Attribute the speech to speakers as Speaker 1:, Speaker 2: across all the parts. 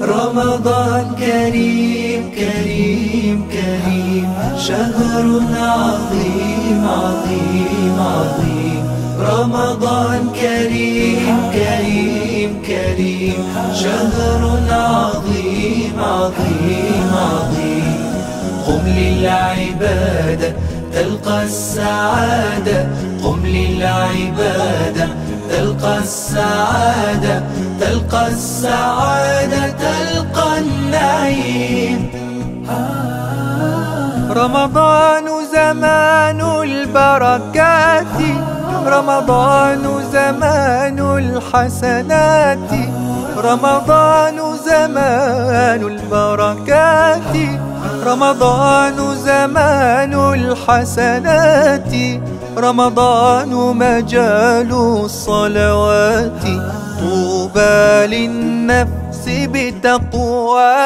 Speaker 1: رمضان كريم كريم كريم، شهر عظيم عظيم عظيم. رمضان كريم كريم كريم، شهر عظيم عظيم عظيم. قم للعبادة تلقى السعادة، قم للعبادة تلقى السعادة، تلقى السعادة تلقى النعيم. رمضان زمان البركات، رمضان زمان الحسنات، رمضان زمان البركات، رمضان زمان الحسنات، رمضان مجال الصلوات. طوبى للنفس بتقواها.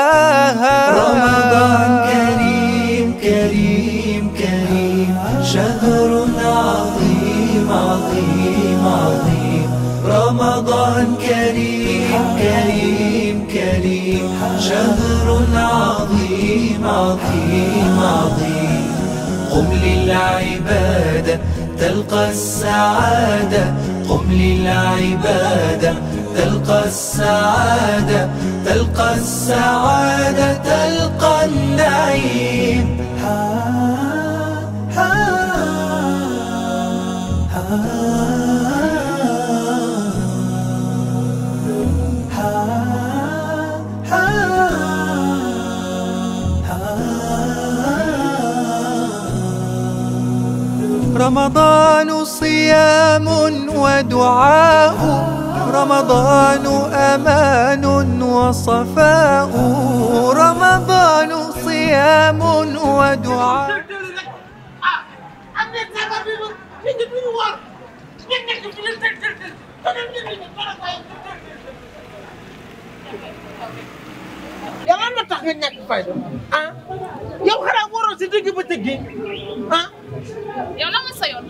Speaker 1: رمضان كريم كريم كريم، شهر عظيم عظيم عظيم. رمضان كريم كريم كريم، شهر عظيم عظيم عظيم. قم للعبادة تلقى السعادة، قم للعبادة تلقى السعادة، تلقى السعادة تلقى النعيم. رمضان صيام ودعاء، رمضان أمان وصفاء، رمضان صيام ودعاء.
Speaker 2: yow lan la tax nga ñàkk fayda ah yow xanaa waroo si digg ba tëggi ah.
Speaker 3: yow lan nga sa yoon.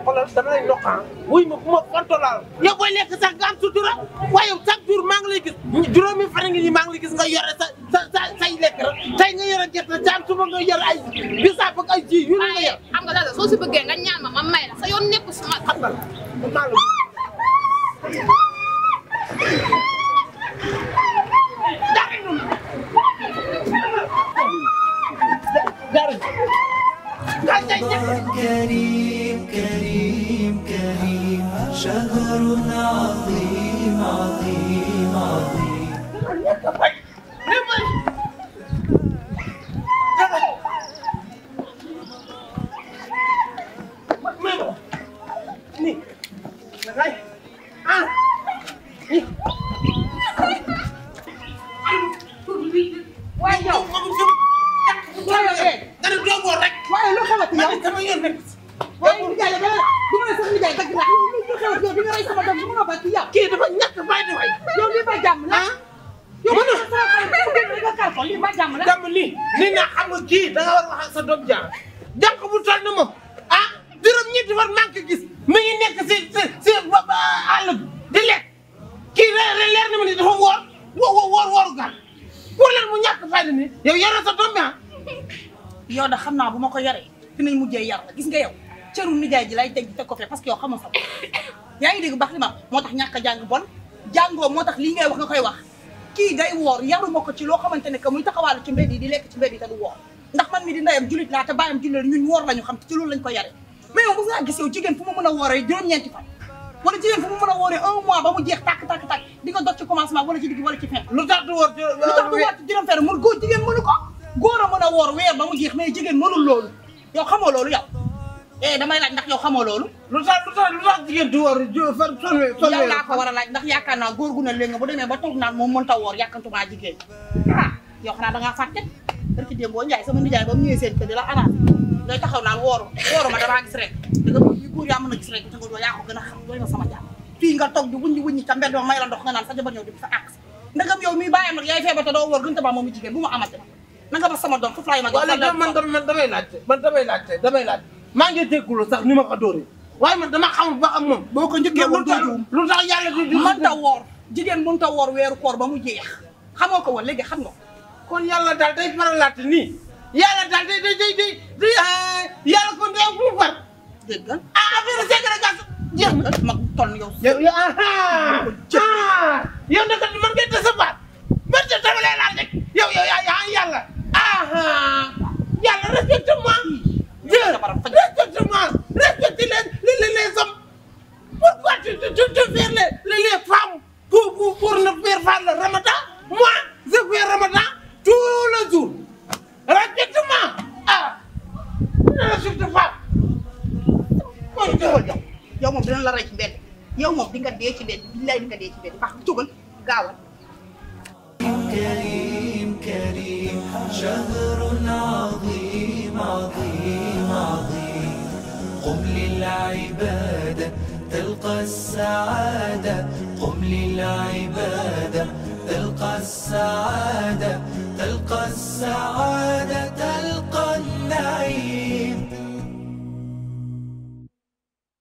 Speaker 2: xoolal dama lay loq ah. wuy ma bu ma fontolaal. yow booy lekk sax nga am sutura waaye yow chaque jour maa ngi lay gis juróomi fan ngi nii maa ngi lay gis nga yore say lekk rek tey nga yore gerte caam suba nga yore ay bisaab ak ay ji yu nga yor.
Speaker 3: xam nga daal soo si bëggee nga ñaan ma may la sa yoon nekku si ma.
Speaker 2: xam nga maa la.
Speaker 1: رمضان كريم كريم كريم، شهر عظيم عظيم عظيم.
Speaker 2: waaye lu xewati yow sama yoon nekk waaye nijaay la du ma la sax nijaay dëgg la lu xewati yow di nga rey sama doom du ma la ba ci yow kii dafa ñàkk bàyyi di way yow lii ba jàmm la yow mën nga kalko lii ba jàmm la jàmm lii nii naa xam nga kii da nga war a wax ak sa doom jàng jànq bu toll na moom ah juróom-ñetti fan maa ngi ko gis mi ngi nekk si àll di lekk kii leer na ma ni dafa wooru gan pour leen mu ñàkk fayda ni yow yore sa doom bi
Speaker 4: yow da xam naa bu ma ko yaree dinañ mujjee yar la gis nga yow cëru nijaay ji lay teg teg ko fee parce que yow xamoo sa bopp yaa ngi dégg baax li ma moo tax ñàkk a jàng bon jàngoo moo tax lii ngay wax nga koy wax kii day woor yaruma ko ci loo xamante ne que muy taxawaalu ci mbedd yi di lekk ci mbedd yi te du woor ndax man mi di ndeyam julit laa te bàyyam jullit ñun woor lañu xam te ci loolu lañ ko yaree mais yow mos ngaa gis yow jigéen fu mu mën a wooree juróom-ñeenti fan wala jigéen fu mu mën a wooree 1 mois ba mu jeex tàkk di nga dog ci commencement wala ci digg wala ci fin lu tax du woor ci juróom fenn mun góor jigéen mënu ko góor a mën a woor weer ba mu jeex mais jigéen mënul loolu yow xamoo loolu yow damay laaj ndax yow xamoo loolu
Speaker 2: lu tax jigéen du woor
Speaker 4: yow laa ko war a laaj ndax yaakaar naa góor gu ne léegi nga bu demee ba toog naan moom mënta woor yàkkantumaa jigéen yow xanaa dangaa fàtte barki démb boo njaay sama nijaay ba mu ñëwee seen kër di la arrangé ngay taxaw naan wooru ma damaa gis rek da nga yu góor yaa mën a gis rek te nga yaa ko gën a xam doy na sama jàmm fii nga toog di wuññi ca mbedd ma may la ndox nga naan sa jabar ñëw di sa àq si ndagam yow mi bàyyam nag yaay feebar te doo woor gën ta ba moom jigéen bu ma amate na nga ba sama doom foofu laay ma
Speaker 2: man damay laajte
Speaker 5: maa ngi déggulu sax ni ma ko dóoree waaye man dama xamul ba xam moom
Speaker 4: boo ko njëkkee woon doo juum
Speaker 5: lu tax yàlla di
Speaker 4: mënta woor jigéen mënta woor weeru koor ba mu jeex xamoo ko woon léegi xam nga
Speaker 5: kon yàlla daal day faralaate nii yàlla daal day yàlla kon day mu far
Speaker 4: dégg nga
Speaker 5: affaire ségrégation jeex na
Speaker 4: mag toll yow
Speaker 5: yow nag man ngay décevoir man de dama lay laaj rek yow yaa yàlla yàlla respecte-moi respecte les hommes pourquoi tu fais les femmes pour ne faire pas le ramadan moi je fais ramadan tous les jours respecte-moi ne respecte pas
Speaker 4: mooy jógal yow moom dina la rey ci mbedd yow moom di nga dee ci mbedd billaay di nga dee ci mbedd baax jógal gaawal
Speaker 1: كريم كريم شهر عظيم عظيم عظيم قم للعبادة تلقى السعادة قم للعبادة تلقى السعادة تلقى السعادة